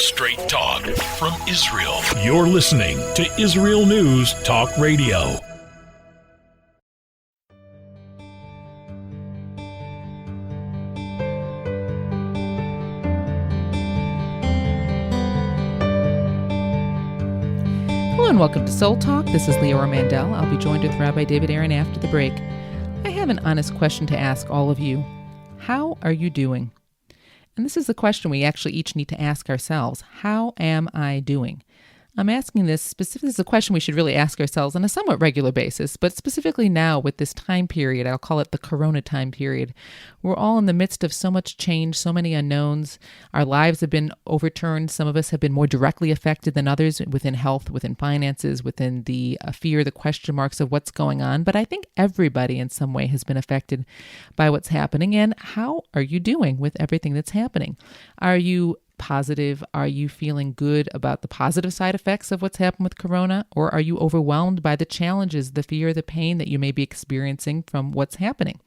Straight talk from Israel. You're listening to Israel News Talk Radio. Hello and welcome to Soul Talk. This is Leora Mandel. I'll be joined with Rabbi David Aaron after the break. I have an honest question to ask all of you. How are you doing? And this is the question we actually each need to ask ourselves. How am I doing? I'm asking this specifically. This is a question we should really ask ourselves on a somewhat regular basis, but specifically now with this time period, I'll call it the Corona time period. We're all in the midst of so much change, so many unknowns. Our lives have been overturned. Some of us have been more directly affected than others within health, within finances, within the fear, the question marks of what's going on. But I think everybody in some way has been affected by what's happening. And how are you doing with everything that's happening? Are you positive? Are you feeling good about the positive side effects of what's happened with Corona? Or are you overwhelmed by the challenges, the fear, the pain that you may be experiencing from what's happening?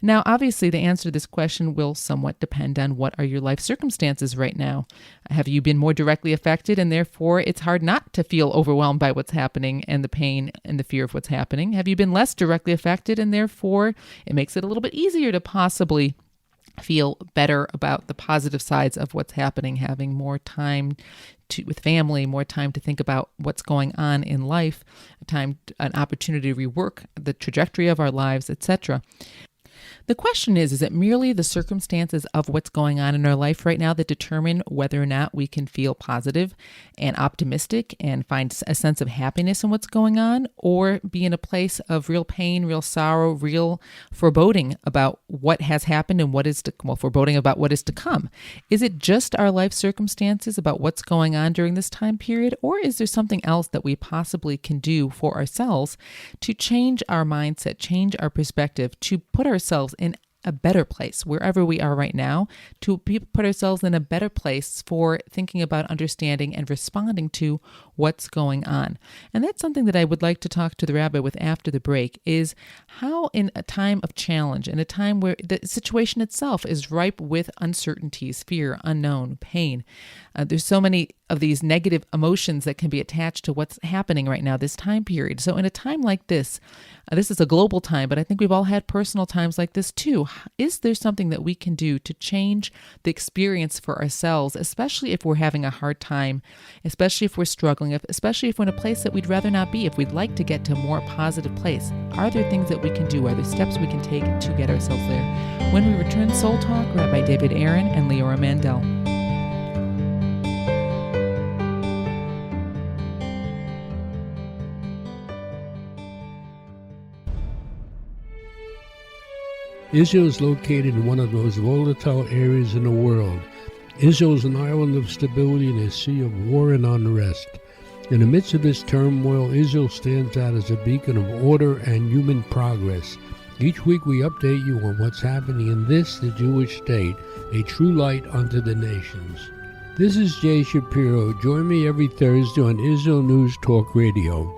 Now, obviously, the answer to this question will somewhat depend on what are your life circumstances right now. Have you been more directly affected, and therefore it's hard not to feel overwhelmed by what's happening and the pain and the fear of what's happening? Have you been less directly affected, and therefore it makes it a little bit easier to possibly feel better about the positive sides of what's happening, having more time with family, more time to think about what's going on in life, an opportunity to rework the trajectory of our lives, etc. The question is it merely the circumstances of what's going on in our life right now that determine whether or not we can feel positive and optimistic and find a sense of happiness in what's going on, or be in a place of real pain, real sorrow, real foreboding about what has happened and foreboding about what is to come? Is it just our life circumstances about what's going on during this time period, or is there something else that we possibly can do for ourselves to change our mindset, change our perspective, to put ourselves in a better place wherever we are right now, to put ourselves in a better place for thinking about, understanding, and responding to what's going on? And that's something that I would like to talk to the rabbi with after the break, is how in a time of challenge, in a time where the situation itself is ripe with uncertainties, fear, unknown, pain, there's so many of these negative emotions that can be attached to what's happening right now, this time period. So in a time like this, this is a global time, but I think we've all had personal times like this too. Is there something that we can do to change the experience for ourselves, especially if we're having a hard time, especially if we're struggling, especially if we're in a place that we'd rather not be, if we'd like to get to a more positive place? Are there things that we can do? Are there steps we can take to get ourselves there? When we return, Soul Talk, Rabbi David Aaron and Leora Mandel. Israel is located in one of the most volatile areas in the world. Israel is an island of stability in a sea of war and unrest. In the midst of this turmoil, Israel stands out as a beacon of order and human progress. Each week we update you on what's happening in this, the Jewish state, a true light unto the nations. This is Jay Shapiro. Join me every Thursday on Israel News Talk Radio.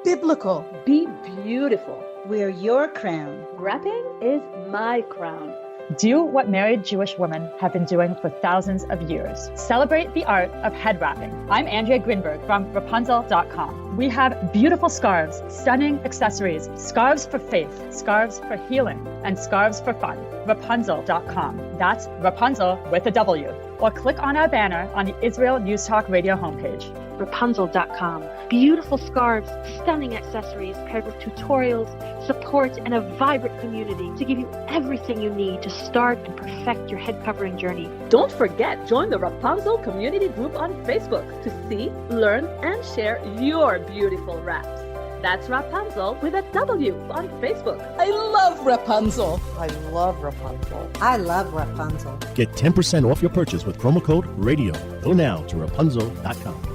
Biblical. Be beautiful. Wear your crown. Wrapping is my crown. Do what married Jewish women have been doing for thousands of years. Celebrate the art of head wrapping. I'm Andrea Grinberg from Rapunzel.com. We have beautiful scarves, stunning accessories, scarves for faith, scarves for healing, and scarves for fun. Rapunzel.com. That's Rapunzel with a W. Or click on our banner on the Israel News Talk Radio homepage. Rapunzel.com. Beautiful scarves, stunning accessories paired with tutorials, support, and a vibrant community to give you everything you need to start and perfect your head covering journey. Don't forget, join the Rapunzel community group on Facebook to see, learn, and share your beautiful wraps. That's Rapunzel with a W on Facebook. I love Rapunzel. I love Rapunzel. I love Rapunzel. Get 10% off your purchase with promo code RADIO. Go now to Rapunzel.com.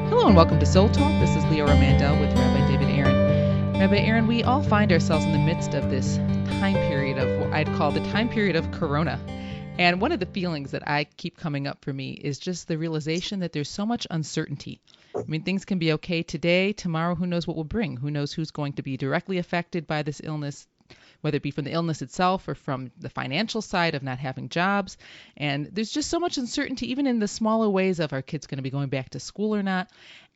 Hello and welcome to Soul Talk. This is Leora Mandel with Rabbi David Aaron. Rabbi Aaron, we all find ourselves in the midst of this time period of what I'd call the time period of Corona. And one of the feelings that I keep coming up for me is just the realization that there's so much uncertainty. I mean, things can be okay today, tomorrow, who knows what will bring? Who knows who's going to be directly affected by this illness, whether it be from the illness itself or from the financial side of not having jobs. And there's just so much uncertainty, even in the smaller ways of our kids going to be going back to school or not.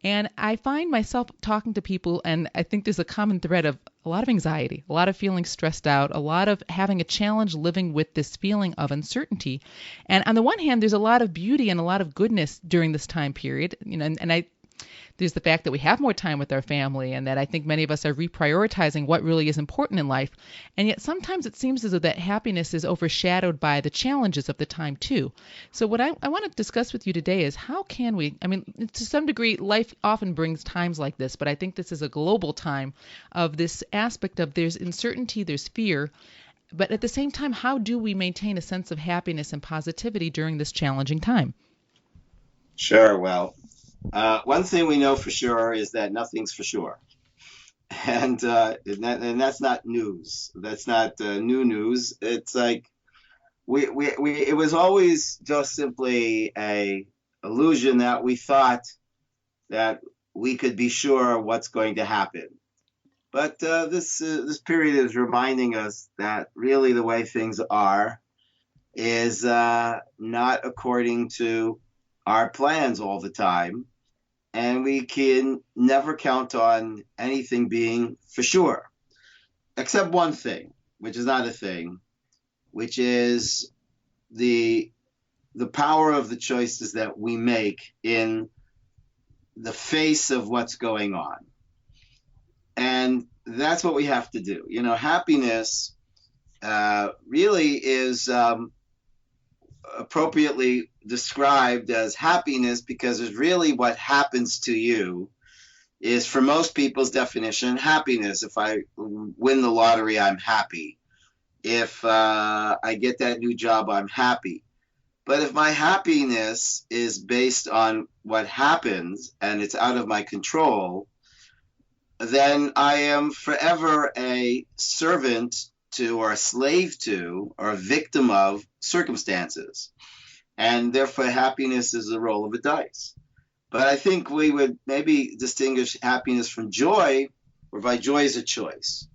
And I find myself talking to people, and I think there's a common thread of a lot of anxiety, a lot of feeling stressed out, a lot of having a challenge living with this feeling of uncertainty. And on the one hand, there's a lot of beauty and a lot of goodness during this time period. There's the fact that we have more time with our family, and that I think many of us are reprioritizing what really is important in life. And yet sometimes it seems as though that happiness is overshadowed by the challenges of the time too. So what I want to discuss with you today is how can we, to some degree, life often brings times like this, but I think this is a global time of this aspect of there's uncertainty, there's fear, but at the same time, how do we maintain a sense of happiness and positivity during this challenging time? Sure. Well, one thing we know for sure is that nothing's for sure. And that's not news. That's not new news. It's like it was always just simply a illusion that we thought that we could be sure what's going to happen. But this period is reminding us that really the way things are is not according to our plans all the time. And we can never count on anything being for sure, except one thing, which is not a thing, which is the power of the choices that we make in the face of what's going on. And that's what we have to do. Happiness really is appropriately described as happiness because it's really what happens to you is, for most people's definition, happiness. If I win the lottery, I'm happy. If I get that new job, I'm happy. But if my happiness is based on what happens and it's out of my control, then I am forever a servant to, or a slave to, or a victim of circumstances. And therefore, happiness is the roll of a dice. But I think we would maybe distinguish happiness from joy, whereby joy is a choice.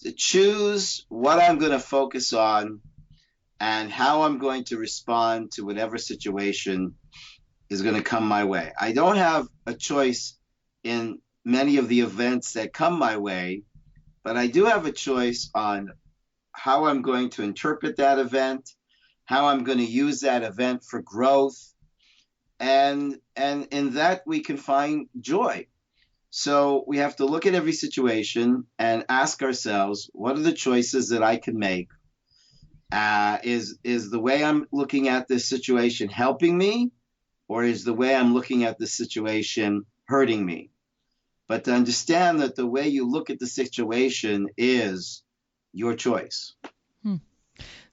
To choose what I'm going to focus on and how I'm going to respond to whatever situation is going to come my way. I don't have a choice in many of the events that come my way, but I do have a choice on how I'm going to interpret that event, how I'm going to use that event for growth, and in that we can find joy. So we have to look at every situation and ask ourselves, what are the choices that I can make? Is the way I'm looking at this situation helping me, or is the way I'm looking at this situation hurting me? But to understand that the way you look at the situation is your choice.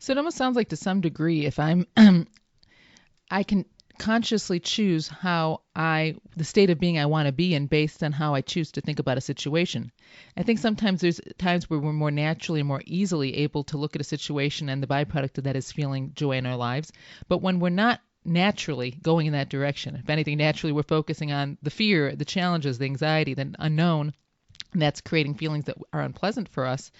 So it almost sounds like, to some degree, if I can consciously choose the state of being I want to be in based on how I choose to think about a situation. I think sometimes there's times where we're more naturally, more easily able to look at a situation, and the byproduct of that is feeling joy in our lives. But when we're not naturally going in that direction, if anything, naturally we're focusing on the fear, the challenges, the anxiety, the unknown, and that's creating feelings that are unpleasant for us.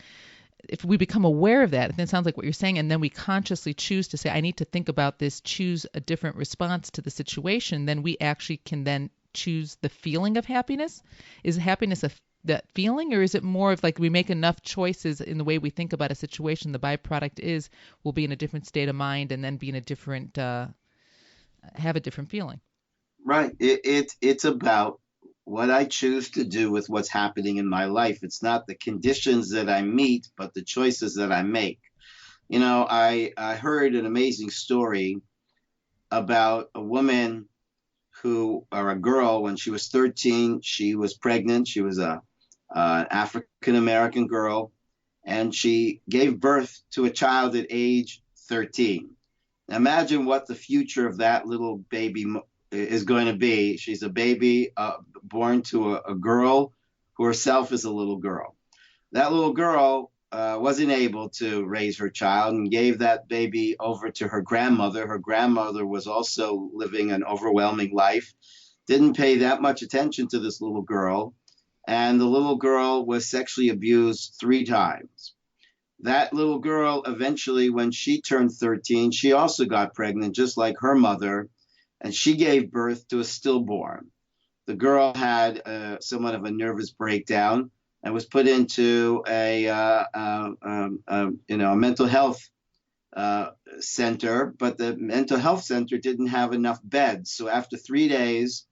If we become aware of that, then it sounds like what you're saying, and then we consciously choose to say, I need to think about this, choose a different response to the situation, then we actually can then choose the feeling of happiness. Is happiness that feeling, or is it more of like we make enough choices in the way we think about a situation, the byproduct is we'll be in a different state of mind and then be in a different, have a different feeling? Right. It's about what I choose to do with what's happening in my life. It's not the conditions that I meet, but the choices that I make. I heard an amazing story about a woman or a girl, when she was 13, she was pregnant. She was an African-American girl, and she gave birth to a child at age 13. Now imagine what the future of that little baby is going to be. She's a baby born to a girl who herself is a little girl. That little girl wasn't able to raise her child and gave that baby over to her grandmother. Her grandmother was also living an overwhelming life, didn't pay that much attention to this little girl, and the little girl was sexually abused 3 times. That little girl eventually, when she turned 13, she also got pregnant, just like her mother, and she gave birth to a stillborn. The girl had somewhat of a nervous breakdown and was put into a mental health center, but the mental health center didn't have enough beds. So after 3 days,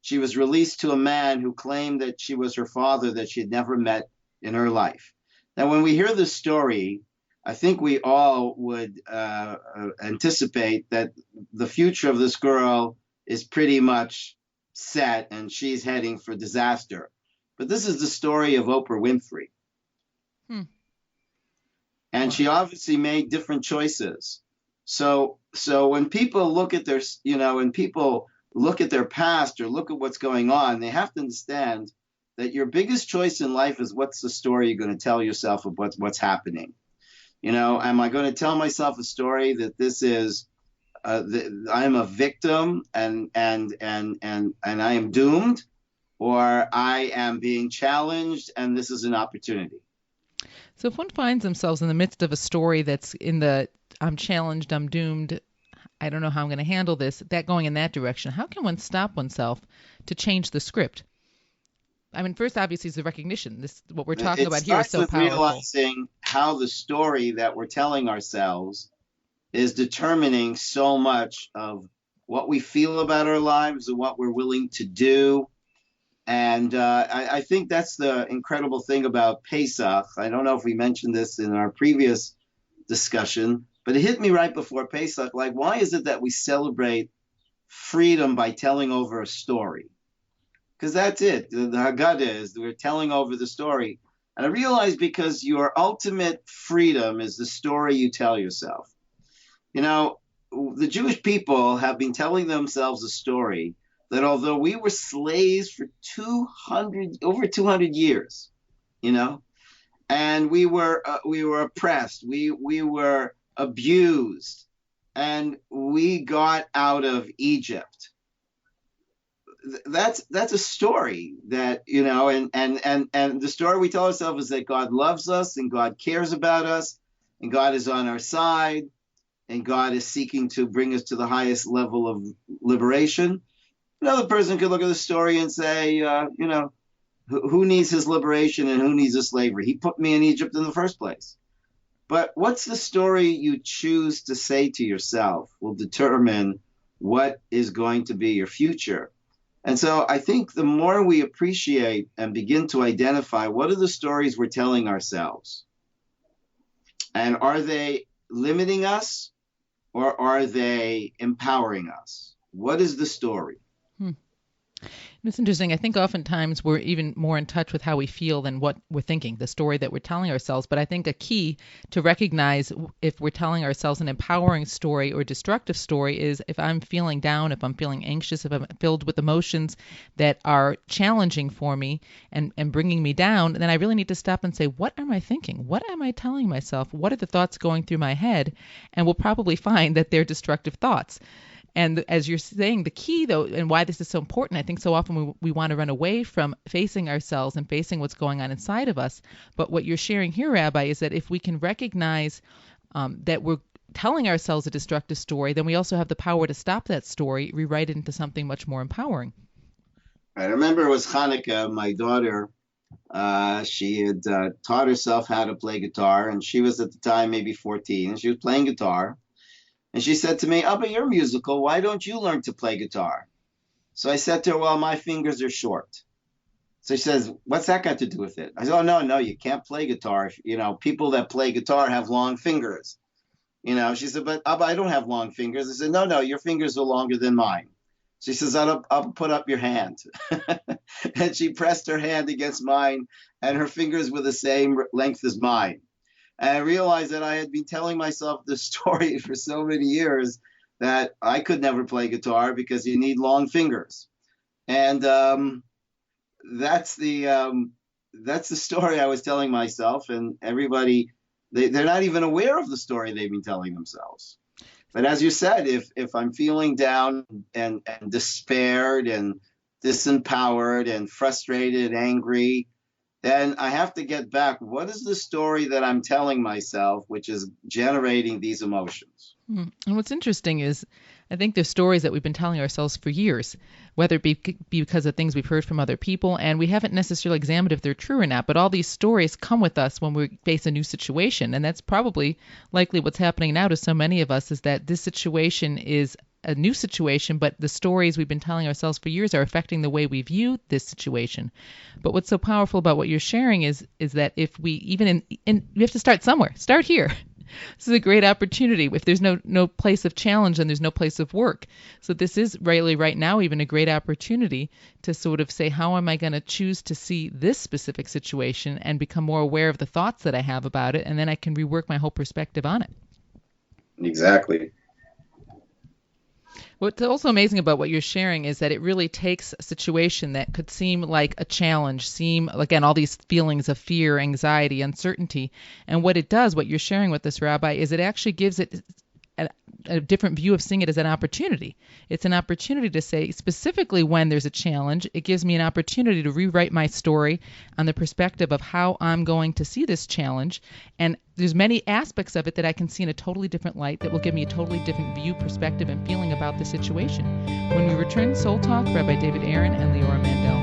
she was released to a man who claimed that she was her father that she had never met in her life. Now, when we hear this story, I think we all would anticipate that the future of this girl is pretty much set and she's heading for disaster. But this is the story of Oprah Winfrey. And she obviously made different choices. So when people look at their, when people look at their past or look at what's going on, they have to understand that your biggest choice in life is what's the story you're going to tell yourself of what's happening. Am I going to tell myself a story that this is I'm a victim and I am doomed, or I am being challenged and this is an opportunity? So if one finds themselves in the midst of a story that's in the I'm challenged, I'm doomed, I don't know how I'm going to handle this, that going in that direction, how can one stop oneself to change the script? I mean, first, obviously, is the recognition. This, what we're talking about here, is so powerful. Realizing how the story that we're telling ourselves is determining so much of what we feel about our lives and what we're willing to do. And I think that's the incredible thing about Pesach. I don't know if we mentioned this in our previous discussion, but it hit me right before Pesach. Like, why is it that we celebrate freedom by telling over a story? Because that's it. The Haggadah is we're telling over the story. And I realized because your ultimate freedom is the story you tell yourself. The Jewish people have been telling themselves a story that although we were slaves for over 200 years, and we were oppressed, we were abused, and we got out of Egypt. That's a story that, and the story we tell ourselves is that God loves us and God cares about us and God is on our side and God is seeking to bring us to the highest level of liberation. Another person could look at the story and say, who needs his liberation and who needs his slavery? He put me in Egypt in the first place. But what's the story you choose to say to yourself will determine what is going to be your future. And so I think the more we appreciate and begin to identify what are the stories we're telling ourselves, and are they limiting us or are they empowering us? What is the story? It's interesting. I think oftentimes we're even more in touch with how we feel than what we're thinking, the story that we're telling ourselves. But I think a key to recognize if we're telling ourselves an empowering story or destructive story is if I'm feeling down, if I'm feeling anxious, if I'm filled with emotions that are challenging for me and bringing me down, then I really need to stop and say, what am I thinking? What am I telling myself? What are the thoughts going through my head? And we'll probably find that they're destructive thoughts. And as you're saying, the key, though, and why this is so important, I think so often we want to run away from facing ourselves and facing what's going on inside of us. But what you're sharing here, Rabbi, is that if we can recognize that we're telling ourselves a destructive story, then we also have the power to stop that story, rewrite it into something much more empowering. I remember it was Hanukkah. My daughter, she had taught herself how to play guitar, and she was at the time maybe 14, and she was playing guitar. And she said to me, Abba, you're musical. Why don't you learn to play guitar? So I said to her, well, my fingers are short. So she says, what's that got to do with it? I said, oh, no, you can't play guitar. People that play guitar have long fingers. She said, but Abba, I don't have long fingers. I said, no, your fingers are longer than mine. She says, I'll put up your hand. And she pressed her hand against mine, and her fingers were the same length as mine. And I realized that I had been telling myself this story for so many years that I could never play guitar because you need long fingers. And that's the that's the story I was telling myself, and everybody, they're not even aware of the story they've been telling themselves. But as you said, if I'm feeling down and despaired and disempowered and frustrated, angry, then I have to get back. What is the story that I'm telling myself, which is generating these emotions? And what's interesting is I think there's stories that we've been telling ourselves for years, whether it be because of things we've heard from other people, and we haven't necessarily examined if they're true or not. But all these stories come with us when we face a new situation. And that's probably likely what's happening now to so many of us, is that this situation is a new situation, but the stories we've been telling ourselves for years are affecting the way we view this situation. But what's so powerful about what you're sharing is that if we even we have to start somewhere. Start here. This is a great opportunity. If there's no place of challenge, then there's no place of work. So this is really right now even a great opportunity to sort of say, how am I going to choose to see this specific situation and become more aware of the thoughts that I have about it, and then I can rework my whole perspective on it. Exactly. What's also amazing about what you're sharing is that it really takes a situation that could seem like a challenge, again, all these feelings of fear, anxiety, uncertainty. And what it does, what you're sharing with us, Rabbi, is it actually gives it a different view of seeing it as an opportunity. It's an opportunity to say, specifically when there's a challenge, it gives me an opportunity to rewrite my story on the perspective of how I'm going to see this challenge. And there's many aspects of it that I can see in a totally different light that will give me a totally different view, perspective, and feeling about the situation. When we return, Soul Talk, Rabbi David Aaron and Leora Mandel.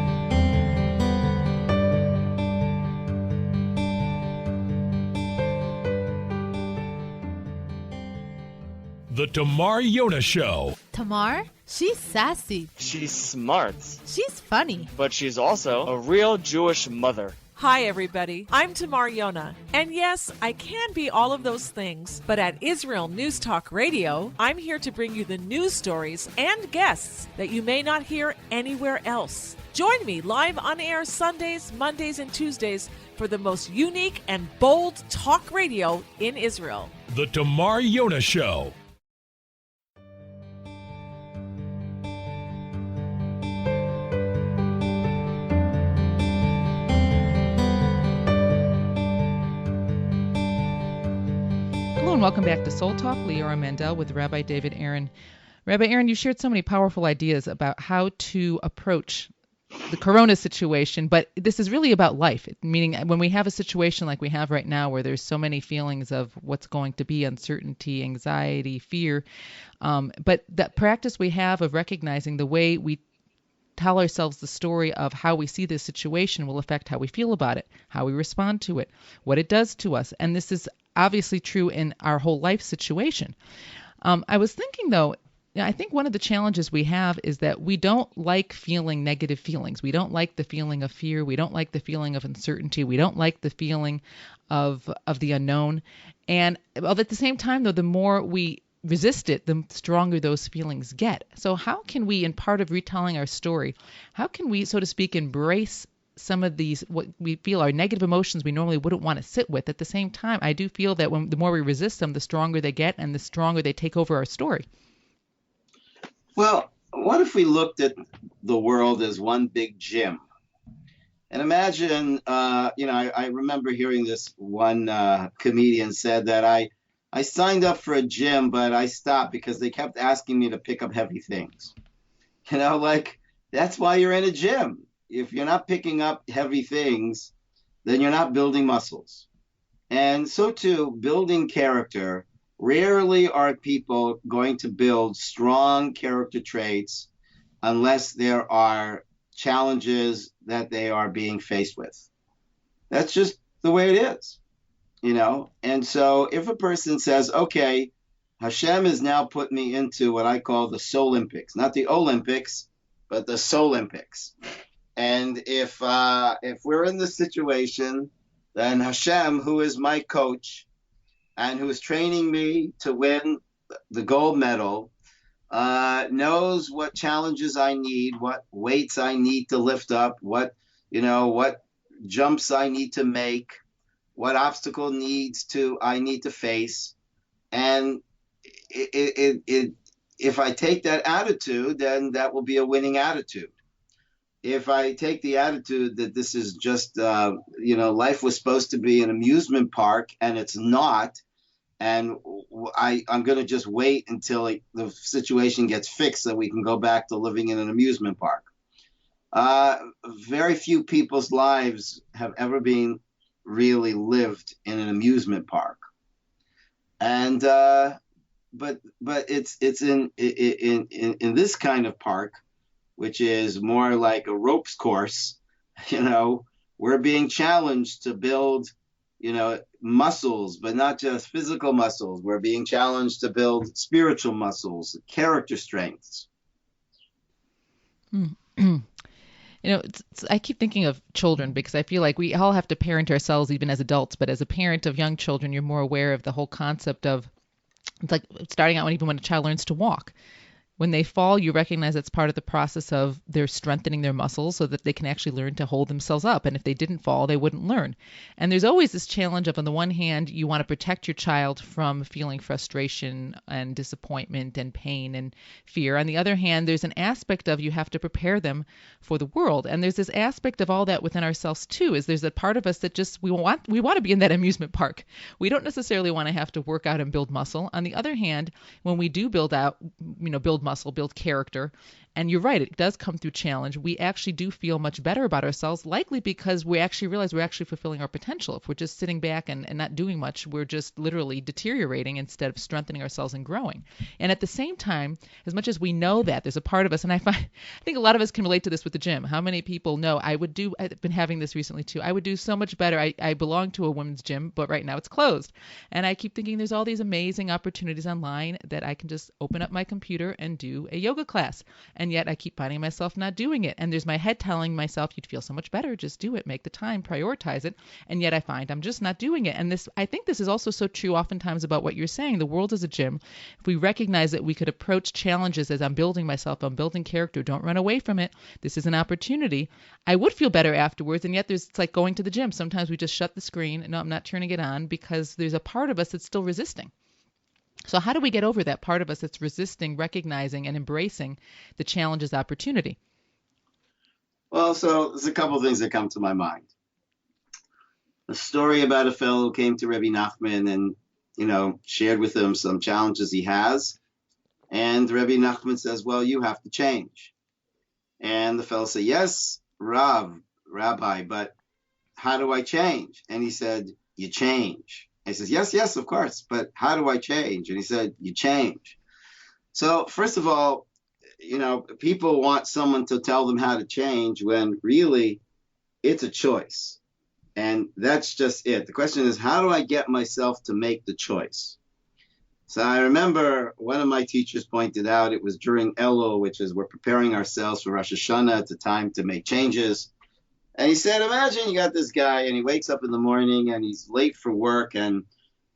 The Tamar Yona Show. Tamar? She's sassy. She's smart. She's funny. But she's also a real Jewish mother. Hi, everybody. I'm Tamar Yona. And yes, I can be all of those things. But at Israel News Talk Radio, I'm here to bring you the news stories and guests that you may not hear anywhere else. Join me live on air Sundays, Mondays, and Tuesdays for the most unique and bold talk radio in Israel. The Tamar Yona Show. And welcome back to Soul Talk. Leora Mandel with Rabbi David Aaron. Rabbi Aaron, you shared so many powerful ideas about how to approach the corona situation, but this is really about life, meaning when we have a situation like we have right now where there's so many feelings of what's going to be, uncertainty, anxiety, fear, but that practice we have of recognizing the way we tell ourselves the story of how we see this situation will affect how we feel about it, how we respond to it, what it does to us. And this is obviously true in our whole life situation. I was thinking, though, I think one of the challenges we have is that we don't like feeling negative feelings. We don't like the feeling of fear. We don't like the feeling of uncertainty. We don't like the feeling of the unknown. And at the same time, though, the more we resist it, the stronger those feelings get. So how can we, in part of retelling our story, how can we, so to speak, embrace some of these, what we feel are negative emotions we normally wouldn't want to sit with? At the same time, I do feel that the more we resist them, the stronger they get and the stronger they take over our story. Well, what if we looked at the world as one big gym? And imagine, I remember hearing this one comedian said that I signed up for a gym, but I stopped because they kept asking me to pick up heavy things. That's why you're in a gym. If you're not picking up heavy things, then you're not building muscles. And so too, building character, rarely are people going to build strong character traits unless there are challenges that they are being faced with. That's just the way it is, And so if a person says, okay, Hashem has now put me into what I call the Soul Olympics, not the Olympics, but the Soul Olympics. And if we're in this situation, then Hashem, who is my coach and who is training me to win the gold medal, knows what challenges I need, what weights I need to lift up, what jumps I need to make, what obstacle I need to face. And if I take that attitude, then that will be a winning attitude. if I take the attitude that this is just, life was supposed to be an amusement park and it's not, and I'm going to just wait until the situation gets fixed so we can go back to living in an amusement park. Very few people's lives have ever been really lived in an amusement park. And but it's in this kind of park, which is more like a ropes course, we're being challenged to build, muscles, but not just physical muscles. We're being challenged to build spiritual muscles, character strengths. I keep thinking of children because I feel like we all have to parent ourselves even as adults. But as a parent of young children, you're more aware of the whole concept of, it's like starting out when a child learns to walk. When they fall, you recognize that's part of the process of they're strengthening their muscles so that they can actually learn to hold themselves up. And if they didn't fall, they wouldn't learn. And there's always this challenge of, on the one hand, you want to protect your child from feeling frustration and disappointment and pain and fear. On the other hand, there's an aspect of you have to prepare them for the world. And there's this aspect of all that within ourselves too, is there's a part of us that just, we want to be in that amusement park. We don't necessarily want to have to work out and build muscle. On the other hand, when we do build muscle, build character, and you're right, it does come through challenge. We actually do feel much better about ourselves, likely because we actually realize we're actually fulfilling our potential. If we're just sitting back and not doing much, we're just literally deteriorating instead of strengthening ourselves and growing. And at the same time, as much as we know that, there's a part of us, and I think a lot of us can relate to this with the gym. How many people know I've been having this recently too, I would do so much better. I belong to a women's gym, but right now it's closed. And I keep thinking there's all these amazing opportunities online that I can just open up my computer and do a yoga class. And yet I keep finding myself not doing it. And there's my head telling myself, you'd feel so much better, just do it, make the time, prioritize it. And yet I find I'm just not doing it. And I think this is also so true oftentimes about what you're saying. The world is a gym. If we recognize that we could approach challenges as I'm building myself, I'm building character, don't run away from it. This is an opportunity. I would feel better afterwards. And yet it's like going to the gym. Sometimes we just shut the screen. No, I'm not turning it on, because there's a part of us that's still resisting. So how do we get over that part of us that's resisting, recognizing, and embracing the challenge as opportunity? Well, so there's a couple of things that come to my mind. A story about a fellow who came to Rabbi Nachman and, shared with him some challenges he has. And Rabbi Nachman says, well, you have to change. And the fellow said, yes, Rabbi, but how do I change? And he said, you change. And he says, yes, of course, but how do I change? And he said, you change. So first of all, people want someone to tell them how to change when really it's a choice. And that's just it. The question is, how do I get myself to make the choice? So I remember one of my teachers pointed out, it was during Elul, which is we're preparing ourselves for Rosh Hashanah. It's a time to make changes. And he said, imagine you got this guy and he wakes up in the morning and he's late for work, and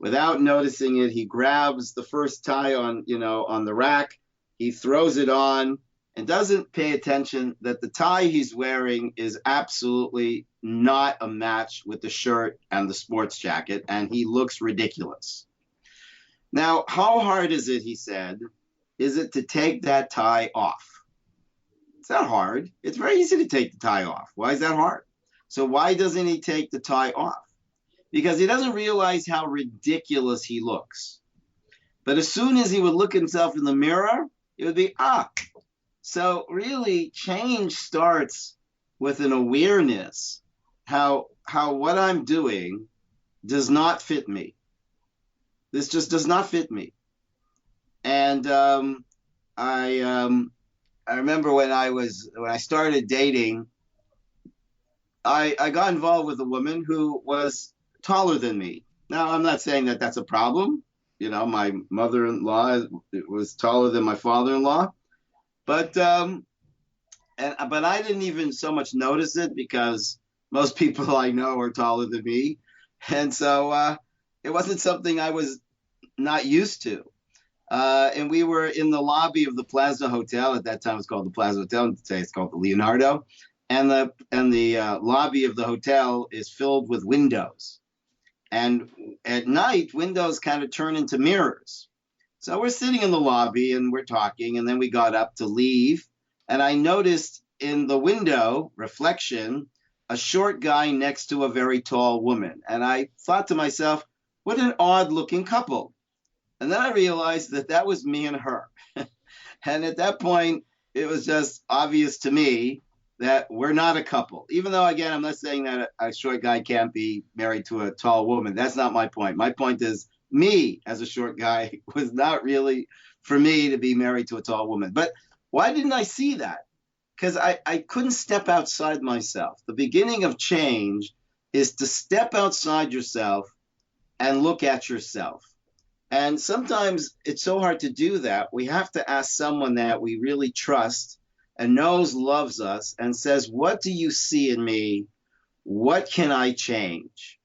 without noticing it, he grabs the first tie on the rack. He throws it on and doesn't pay attention that the tie he's wearing is absolutely not a match with the shirt and the sports jacket, and he looks ridiculous. Now, how hard is it, he said, is it to take that tie off? It's not hard. It's very easy to take the tie off. Why is that hard? So why doesn't he take the tie off? Because he doesn't realize how ridiculous he looks. But as soon as he would look himself in the mirror, it would be, So really, change starts with an awareness how what I'm doing does not fit me. This just does not fit me. And I remember when I started dating, I got involved with a woman who was taller than me. Now, I'm not saying that that's a problem. My mother-in-law was taller than my father-in-law, but I didn't even so much notice it because most people I know are taller than me, and so it wasn't something I was not used to. And we were in the lobby of the Plaza Hotel. At that time, it was called the Plaza Hotel. And today, it's called the Leonardo. And the lobby of the hotel is filled with windows. And at night, windows kind of turn into mirrors. So we're sitting in the lobby and we're talking. And then we got up to leave. And I noticed in the window reflection a short guy next to a very tall woman. And I thought to myself, what an odd looking couple. And then I realized that that was me and her. And at that point, it was just obvious to me that we're not a couple. Even though, again, I'm not saying that a short guy can't be married to a tall woman. That's not my point. My point is me as a short guy was not really for me to be married to a tall woman. But why didn't I see that? Because I couldn't step outside myself. The beginning of change is to step outside yourself and look at yourself. And sometimes it's so hard to do that. We have to ask someone that we really trust and knows loves us and says, what do you see in me? What can I change?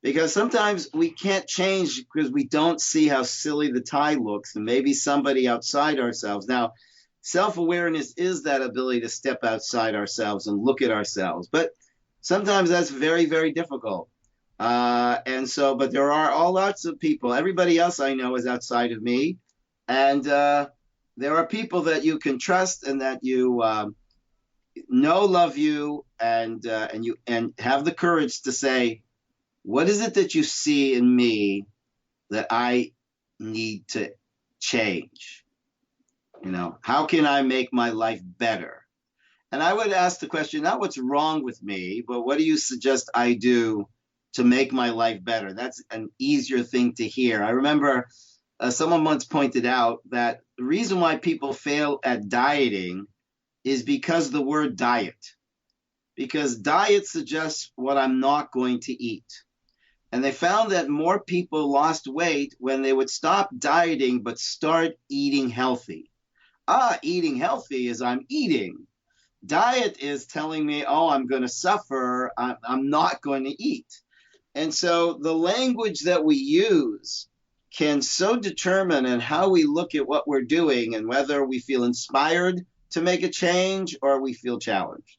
Because sometimes we can't change because we don't see how silly the tie looks and maybe somebody outside ourselves. Now, self-awareness is that ability to step outside ourselves and look at ourselves. But sometimes that's very, very difficult. But there are all lots of people. Everybody else I know is outside of me. And there are people that you can trust and that you know love you and have the courage to say, what is it that you see in me that I need to change? How can I make my life better? And I would ask the question, not what's wrong with me, but what do you suggest I do to make my life better? That's an easier thing to hear. I remember someone once pointed out that the reason why people fail at dieting is because of the word diet. Because diet suggests what I'm not going to eat. And they found that more people lost weight when they would stop dieting but start eating healthy. Eating healthy is I'm eating. Diet is telling me, I'm going to suffer. I'm not going to eat. And so the language that we use can so determine and how we look at what we're doing and whether we feel inspired to make a change or we feel challenged.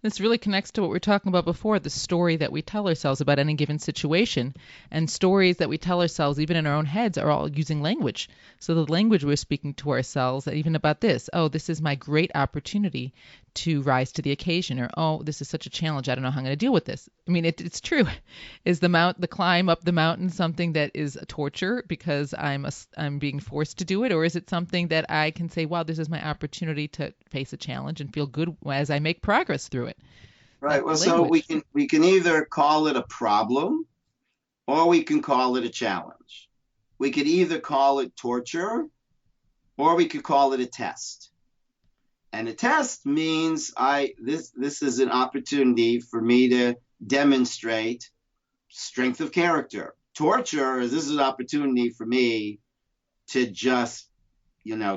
This really connects to what we were talking about before, the story that we tell ourselves about any given situation. And stories that we tell ourselves, even in our own heads, are all using language. So the language we're speaking to ourselves, even about this, this is my great opportunity to rise to the occasion, or, this is such a challenge, I don't know how I'm going to deal with this. I mean, it's true. Is the climb up the mountain something that is a torture because I'm being forced to do it, or is it something that I can say, wow, this is my opportunity to face a challenge and feel good as I make progress through it? Right. Well, so we can either call it a problem or we can call it a challenge. We could either call it torture or we could call it a test. And a test means this is an opportunity for me to demonstrate strength of character. Torture is this is an opportunity for me to just,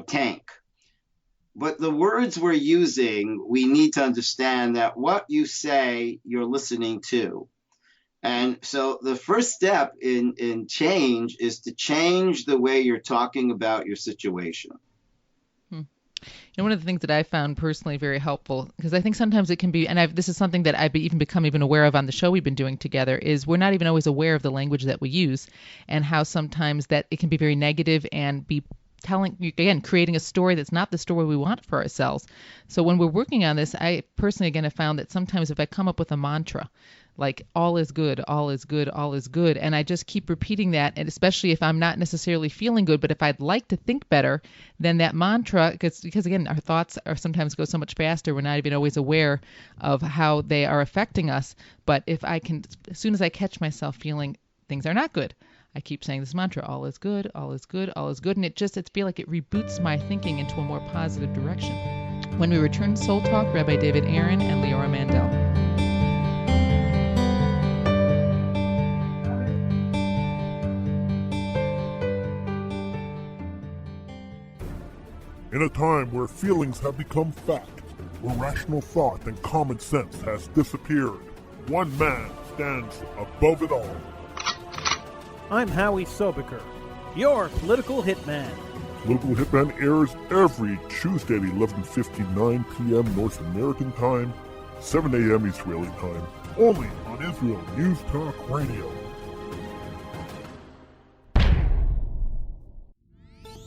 tank. But the words we're using, we need to understand that what you say, you're listening to. And so the first step in change is to change the way you're talking about your situation. One of the things that I found personally very helpful, because I think sometimes it can be, and this is something that I've even become aware of on the show we've been doing together, is we're not even always aware of the language that we use and how sometimes that it can be very negative and be creating a story that's not the story we want for ourselves. So when we're working on this, I personally, again, have found that sometimes if I come up with a mantra, like all is good, all is good, all is good, and I just keep repeating that, and especially if I'm not necessarily feeling good, but if I'd like to think better, then that mantra, because again, our thoughts are sometimes go so much faster, we're not even always aware of how they are affecting us. But if I can, as soon as I catch myself feeling things are not good, I keep saying this mantra, all is good, all is good, all is good. And it feel like it reboots my thinking into a more positive direction. When we return to Soul Talk, Rabbi David Aaron and Leora Mandel. In a time where feelings have become fact, where rational thought and common sense has disappeared, one man stands above it all. I'm Howie Sobiker, your political hitman. Political Hitman airs every Tuesday at 11:59 p.m. North American time, 7 a.m. Israeli time, only on Israel News Talk Radio.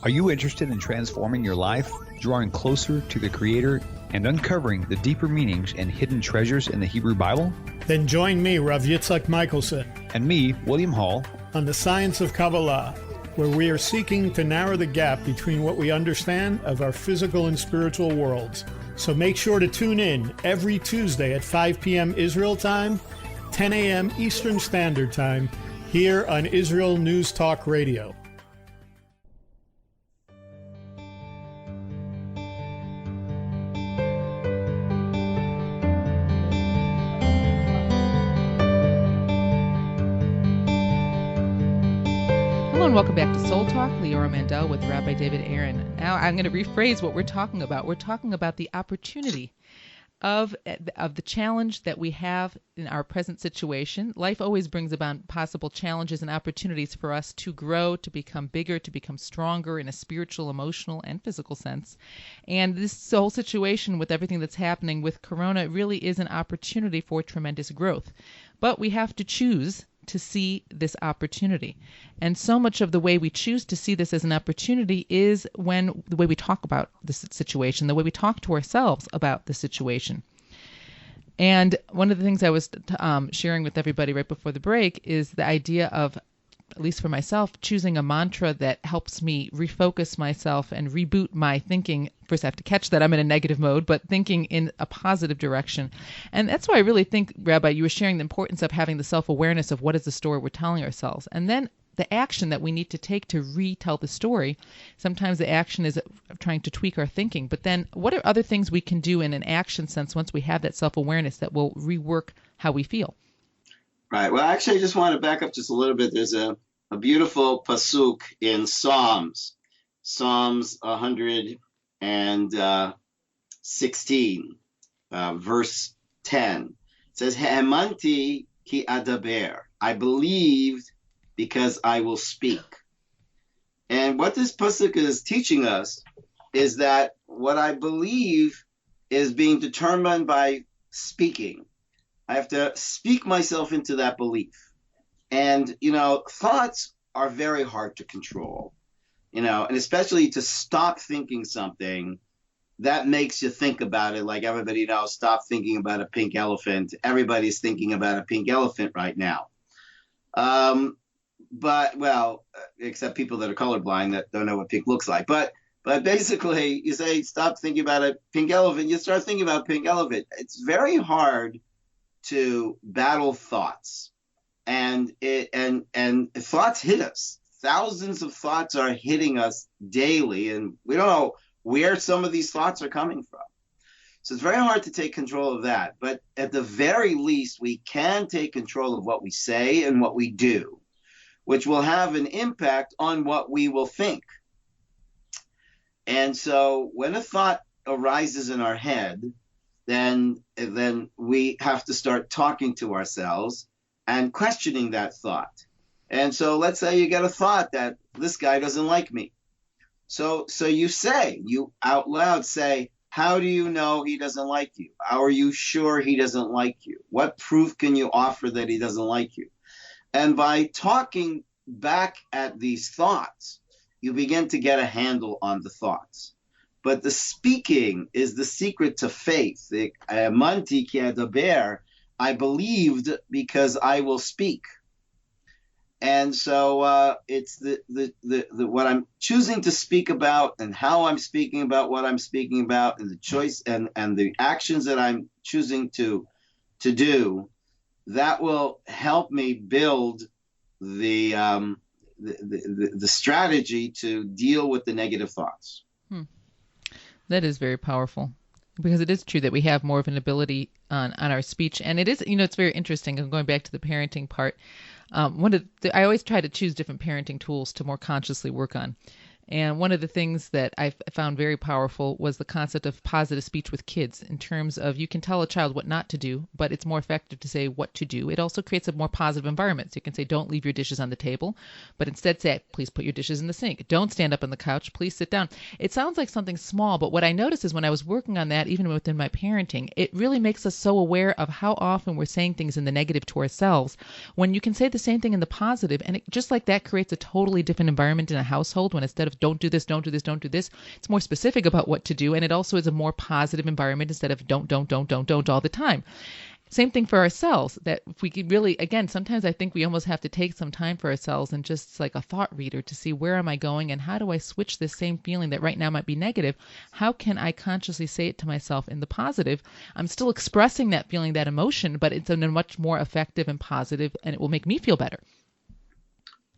Are you interested in transforming your life, drawing closer to the Creator, and uncovering the deeper meanings and hidden treasures in the Hebrew Bible? Then join me, Rav Yitzhak Michelson, and me, William Hall, on the Science of Kabbalah, where we are seeking to narrow the gap between what we understand of our physical and spiritual worlds. So make sure to tune in every Tuesday at 5 p.m. Israel time, 10 a.m. Eastern Standard Time, here on Israel News Talk Radio. And welcome back to Soul Talk. Leora Mandel with Rabbi David Aaron. Now I'm going to rephrase what we're talking about. We're talking about the opportunity of the challenge that we have in our present situation. Life always brings about possible challenges and opportunities for us to grow, to become bigger, to become stronger in a spiritual, emotional, and physical sense. And this whole situation with everything that's happening with Corona really is an opportunity for tremendous growth. But we have to choose to see this opportunity. And so much of the way we choose to see this as an opportunity is when the way we talk about this situation, the way we talk to ourselves about the situation. And one of the things I was sharing with everybody right before the break is the idea of, at least for myself, choosing a mantra that helps me refocus myself and reboot my thinking. First, I have to catch that I'm in a negative mode, but thinking in a positive direction. And that's why I really think, Rabbi, you were sharing the importance of having the self-awareness of what is the story we're telling ourselves. And then the action that we need to take to retell the story. Sometimes the action is trying to tweak our thinking. But then what are other things we can do in an action sense once we have that self-awareness that will rework how we feel? Right. Well, actually, I just want to back up just a little bit. There's a beautiful pasuk in Psalms 116, verse 10. It says, Ha'emanti ki adaber. I believed because I will speak. And what this pasuk is teaching us is that what I believe is being determined by speaking. I have to speak myself into that belief. And, thoughts are very hard to control, and especially to stop thinking something that makes you think about it. Like everybody knows, stop thinking about a pink elephant. Everybody's thinking about a pink elephant right now. Except people that are colorblind that don't know what pink looks like. But basically, you say, stop thinking about a pink elephant. You start thinking about a pink elephant. It's very hard to battle thoughts. And thoughts hit us. Thousands of thoughts are hitting us daily, and we don't know where some of these thoughts are coming from. So it's very hard to take control of that. But at the very least, we can take control of what we say and what we do, which will have an impact on what we will think. And so when a thought arises in our head, then we have to start talking to ourselves and questioning that thought. And so let's say you get a thought that this guy doesn't like me. So you out loud say, how do you know he doesn't like you? How are you sure he doesn't like you? What proof can you offer that he doesn't like you? And by talking back at these thoughts, you begin to get a handle on the thoughts. But the speaking is the secret to faith. Manti ki adaber. I believed because I will speak. And so it's the what I'm choosing to speak about and how I'm speaking about what I'm speaking about and the choice and the actions that I'm choosing to do that will help me build the strategy to deal with the negative thoughts. That is very powerful. Because it is true that we have more of an ability on our speech. And it is, it's very interesting. And going back to the parenting part, I always try to choose different parenting tools to more consciously work on. And one of the things that I found very powerful was the concept of positive speech with kids, in terms of you can tell a child what not to do, but it's more effective to say what to do. It also creates a more positive environment. So you can say, don't leave your dishes on the table, but instead say, please put your dishes in the sink. Don't stand up on the couch. Please sit down. It sounds like something small, but what I noticed is when I was working on that, even within my parenting, it really makes us so aware of how often we're saying things in the negative to ourselves, when you can say the same thing in the positive. And it, just like that, creates a totally different environment in a household, when instead of of don't do this, don't do this, don't do this. It's more specific about what to do. And it also is a more positive environment instead of don't all the time. Same thing for ourselves, that if we could really, again, sometimes I think we almost have to take some time for ourselves and just like a thought reader to see where am I going and how do I switch this same feeling that right now might be negative? How can I consciously say it to myself in the positive? I'm still expressing that feeling, that emotion, but it's in a much more effective and positive, and it will make me feel better.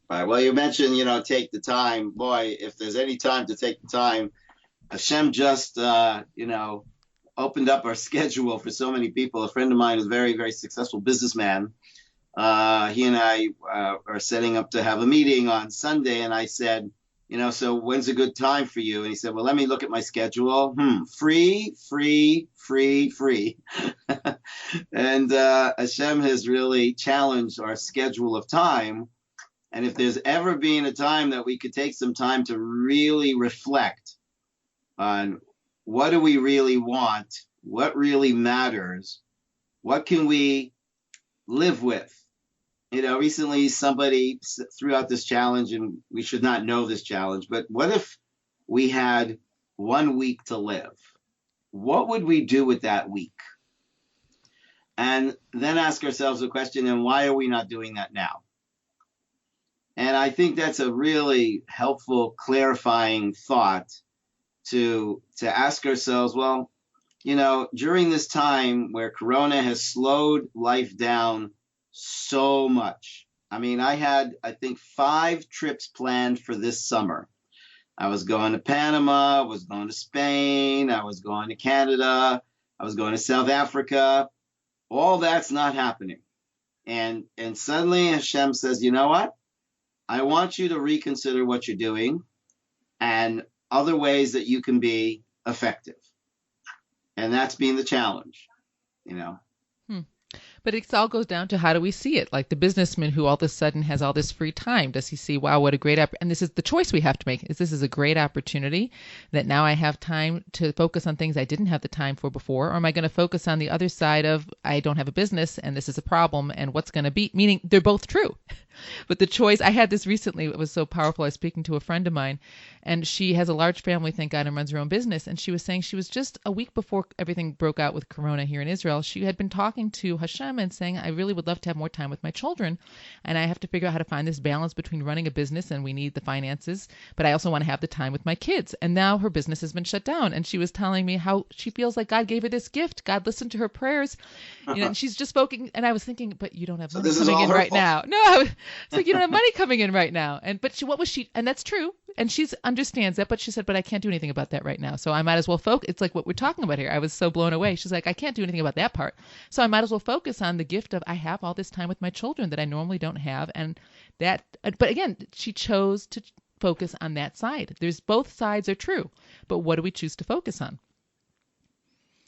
Right. Well, you mentioned, take the time. Boy, if there's any time to take the time, Hashem just, opened up our schedule for so many people. A friend of mine is a very, very successful businessman. He and I are setting up to have a meeting on Sunday. And I said, so when's a good time for you? And he said, well, let me look at my schedule. Free. And Hashem has really challenged our schedule of time. And if there's ever been a time that we could take some time to really reflect on what do we really want, what really matters, what can we live with? Recently somebody threw out this challenge, and we should not know this challenge, but what if we had 1 week to live? What would we do with that week? And then ask ourselves the question, and why are we not doing that now? And I think that's a really helpful, clarifying thought to ask ourselves, well, during this time where Corona has slowed life down so much. I mean, I had, I think, 5 trips planned for this summer. I was going to Panama, I was going to Spain, I was going to Canada, I was going to South Africa. All that's not happening. And suddenly Hashem says, you know what? I want you to reconsider what you're doing and other ways that you can be effective. And that's been the challenge, But it all goes down to how do we see it? Like the businessman who all of a sudden has all this free time. Does he see, wow, what a great and this is the choice we have to make. This is a great opportunity that now I have time to focus on things I didn't have the time for before? Or am I going to focus on the other side of I don't have a business and this is a problem and what's going to be? Meaning they're both true. But the choice, I had this recently, it was so powerful. I was speaking to a friend of mine, and she has a large family, thank God, and runs her own business. And she was saying she was just a week before everything broke out with Corona here in Israel. She had been talking to Hashem and saying, I really would love to have more time with my children. And I have to figure out how to find this balance between running a business, and we need the finances, but I also want to have the time with my kids. And now her business has been shut down. And she was telling me how she feels like God gave her this gift. God listened to her prayers. And she's just spoken. And I was thinking, but you don't have money coming in right now. No, it's like you don't have money coming in right now. And and that's true. And she understands that, but she said, but I can't do anything about that right now. So I might as well focus. It's like what we're talking about here. I was so blown away. She's like, I can't do anything about that part. So I might as well focus on the gift of I have all this time with my children that I normally don't have. And that, but again, she chose to focus on that side. There's both sides are true, but what do we choose to focus on?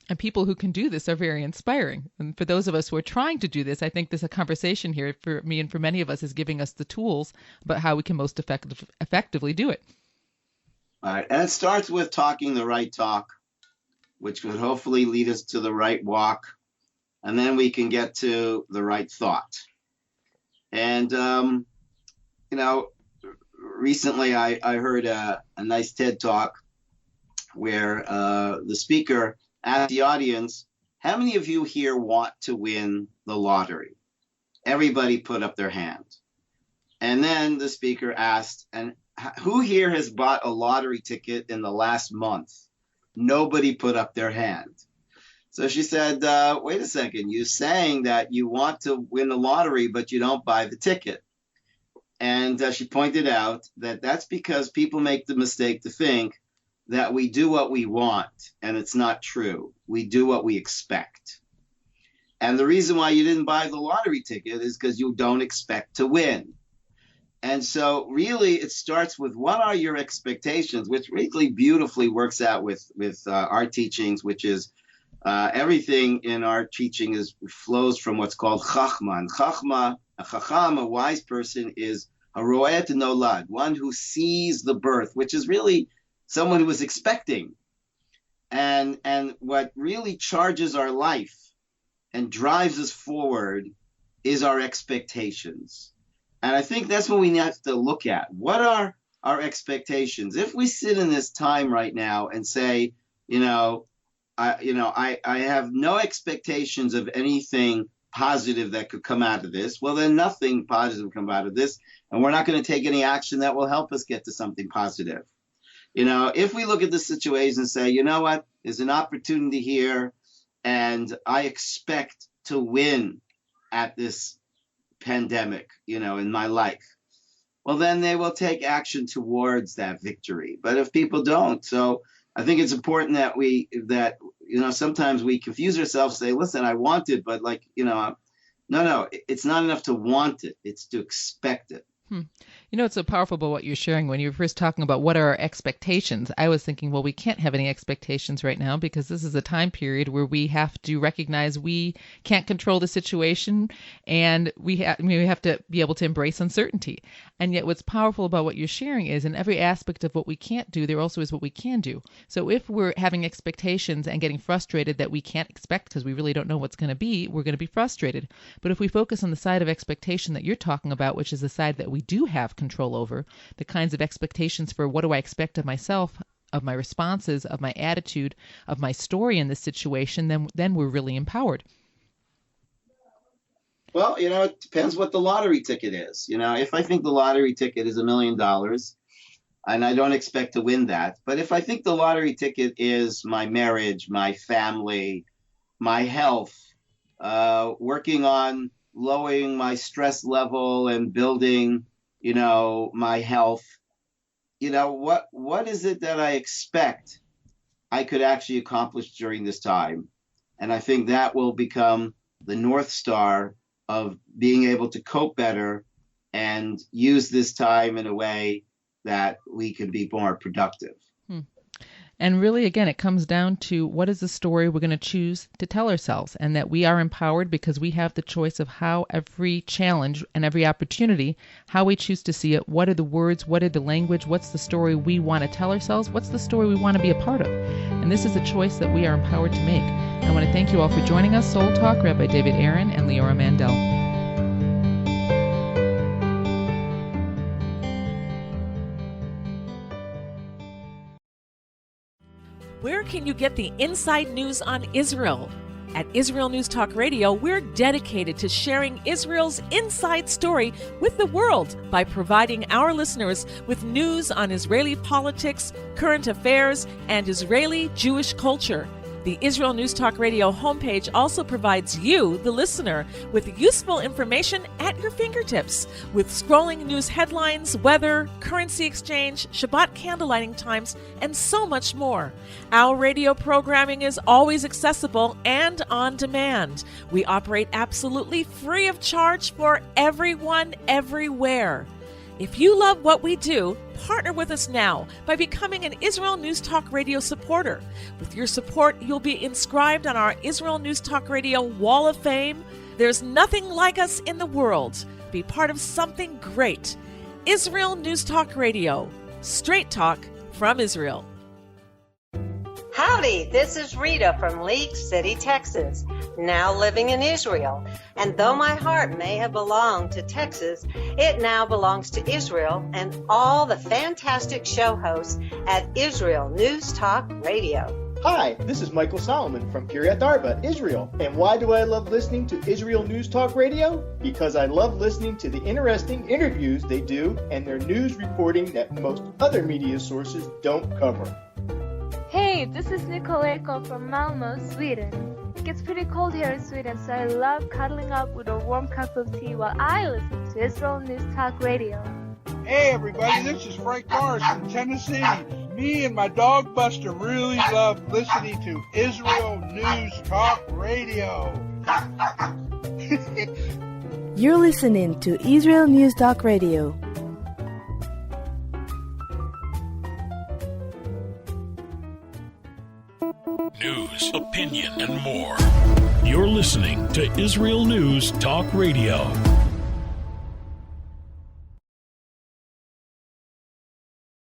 And people who can do this are very inspiring. And for those of us who are trying to do this, I think there's a conversation here for me and for many of us is giving us the tools about how we can most effectively do it. All right. And it starts with talking the right talk, which could hopefully lead us to the right walk. And then we can get to the right thought. And, recently I heard a nice TED talk where the speaker asked the audience, how many of you here want to win the lottery? Everybody put up their hand. And then the speaker asked, and who here has bought a lottery ticket in the last month? Nobody put up their hand. So she said, wait a second, you're saying that you want to win the lottery, but you don't buy the ticket. And she pointed out that that's because people make the mistake to think that we do what we want, and it's not true. We do what we expect. And the reason why you didn't buy the lottery ticket is because you don't expect to win. And so really it starts with what are your expectations, which really beautifully works out with our teachings, which is everything in our teaching flows from what's called chachma. And chachma, a chacham, a wise person, is a ro'et nolad, one who sees the birth, which is really someone who is expecting. And what really charges our life and drives us forward is our expectations. And I think that's what we have to look at. What are our expectations. If we sit in this time right now and say, I have no expectations of anything positive that could come out of this, well, then nothing positive will come out of this, and we're not going to take any action that will help us get to something positive. If we look at the situation and say, you know what, there's an opportunity here, and I expect to win at this pandemic, in my life, well, then they will take action towards that victory. But if people don't, so I think it's important that sometimes we confuse ourselves, say, listen, I want it, but no, it's not enough to want it. It's to expect it. It's so powerful about what you're sharing. When you were first talking about what are our expectations, I was thinking, well, we can't have any expectations right now because this is a time period where we have to recognize we can't control the situation, and we have to be able to embrace uncertainty. And yet what's powerful about what you're sharing is in every aspect of what we can't do, there also is what we can do. So if we're having expectations and getting frustrated that we can't expect because we really don't know what's going to be, we're going to be frustrated. But if we focus on the side of expectation that you're talking about, which is the side that we do have control over, the kinds of expectations for what do I expect of myself, of my responses, of my attitude, of my story in this situation, then we're really empowered. Well, it depends what the lottery ticket is. If I think the lottery ticket is $1 million, and I don't expect to win that, but if I think the lottery ticket is my marriage, my family, my health, working on lowering my stress level and building my health, what is it that I expect I could actually accomplish during this time? And I think that will become the North Star of being able to cope better and use this time in a way that we can be more productive. And really, again, it comes down to what is the story we're going to choose to tell ourselves, and that we are empowered because we have the choice of how every challenge and every opportunity, how we choose to see it, what are the words, what are the language, what's the story we want to tell ourselves, what's the story we want to be a part of. And this is a choice that we are empowered to make. And I want to thank you all for joining us. Soul Talk, Rabbi David Aaron and Leora Mandel. Where can you get the inside news on Israel? At Israel News Talk Radio, we're dedicated to sharing Israel's inside story with the world by providing our listeners with news on Israeli politics, current affairs, and Israeli Jewish culture. The Israel News Talk Radio homepage also provides you, the listener, with useful information at your fingertips, with scrolling news headlines, weather, currency exchange, Shabbat candlelighting times, and so much more. Our radio programming is always accessible and on demand. We operate absolutely free of charge for everyone, everywhere. If you love what we do, partner with us now by becoming an Israel News Talk Radio supporter. With your support, you'll be inscribed on our Israel News Talk Radio Wall of Fame. There's nothing like us in the world. Be part of something great. Israel News Talk Radio. Straight talk from Israel. Howdy, this is Rita from League City, Texas, now living in Israel. And though my heart may have belonged to Texas, it now belongs to Israel and all the fantastic show hosts at Israel News Talk Radio. Hi, this is Michael Solomon from Kiryat Arba, Israel. And why do I love listening to Israel News Talk Radio? Because I love listening to the interesting interviews they do and their news reporting that most other media sources don't cover. Hey, this is Nicoleko from Malmö, Sweden. It gets pretty cold here in Sweden, so I love cuddling up with a warm cup of tea while I listen to Israel News Talk Radio. Hey everybody, this is Frank Morris from Tennessee. Me and my dog Buster really love listening to Israel News Talk Radio. You're listening to Israel News Talk Radio. News, opinion, and more. You're listening to Israel News Talk Radio.